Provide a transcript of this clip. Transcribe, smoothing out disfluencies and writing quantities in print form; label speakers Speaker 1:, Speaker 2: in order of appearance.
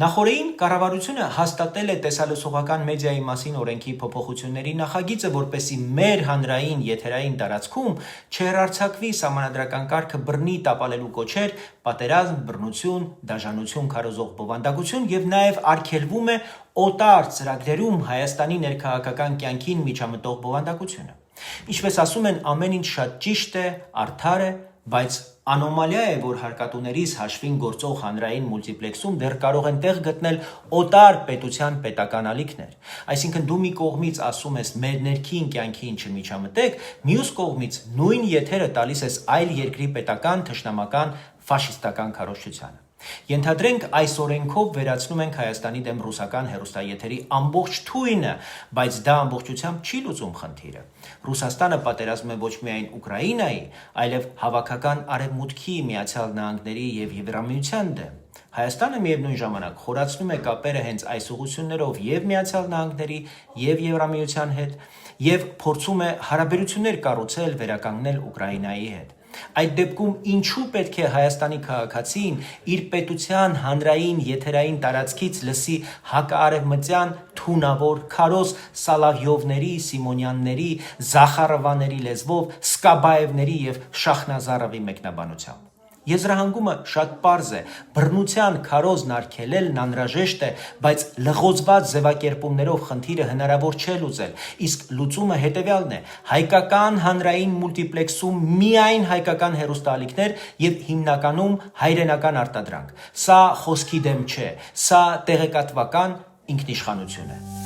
Speaker 1: Նախորդին կառավարությունը հաստատել է տեսալսողական մեդիայի մասին օրենքի փոփոխությունների նախագիծը, որպեսզի մեր հանրային եթերային տարածքում չհեռարձակվի սահմանադրական կարգը բռնի տապալելու կոչեր, պատերազմ, բռնություն, դաժանություն քարոզող բովանդակություն եւ նաեւ արգելվում է օտար ծրագրերում Հայաստանի ներքաղաքական կյանքին միջամտող բովանդակությունը։ Ինչպես ասում են, ամեն ինչ շատ ճիշտ է, արդար է, բայց անոմալիա է, որ հարկատուներիս հաշվին գործող հանրային մուլտիպլեքսում դեռ կարող են տեղ գտնել օտար պետության պետական ալիքներ։ Այսինքն դու մի կողմից ասում ես մեր ներքին կյանքին չմիջամտեք, մյուս կողմից նույն եթերը տալիս ես այլ երկրի պետական, թշնամական, ֆաշիստական քարոզչությանը։ Ենթադրենք այս օրենքով վերացնում ենք Հայաստանի դեմ ռուսական հեռուստաեթերի ամբողջ թույնը, բայց դա ամբողջությամբ չի լուծում խնդիրը։ Ռուսաստանը պատերազմում է ոչ միայն Ուկրաինայի, այլև հավաքական արևմուտքի, Միացյալ Նահանգների եւ Եվրամիության դեմ։ Հայաստանը միևնույն ժամանակ խորացնում է կապերը հենց այս ուղղություններով եւ Միացյալ Նահանգների եւ Եվրամիության հետ եւ փորձում է հարաբերություններ կառուցել, վերականգնել Ուկրաինայի հետ։ Այդ դեպքում ինչու պետք է Հայաստանի քաղաքացին իր պետության հանրային եթերային տարածքից լսի հակաարևմտյան թունավոր քարոզ Սալավյովների, Սիմոնյանների, Զախարովաների լեզվով, Սկաբաևների եւ Շախնազարովի մեկնաբանությամբ։ Եզրահանգումը շատ պարզ է, բռնության քարոզն արգելելն անհրաժեշտ է, բայց լղոզված ձևակերպումներով խնդիրը հնարավոր չէ լուծել, իսկ լուծումը հետևյալն է՝ հայկական հանրային մուլտիպլեքսում միայն հայկական հեռուստաալիքներ եւ հիմնականում հայրենական արտադրանք։ Սա խոսքի դեմ չէ, սա տեղեկատվական ինքնիշխանություն է։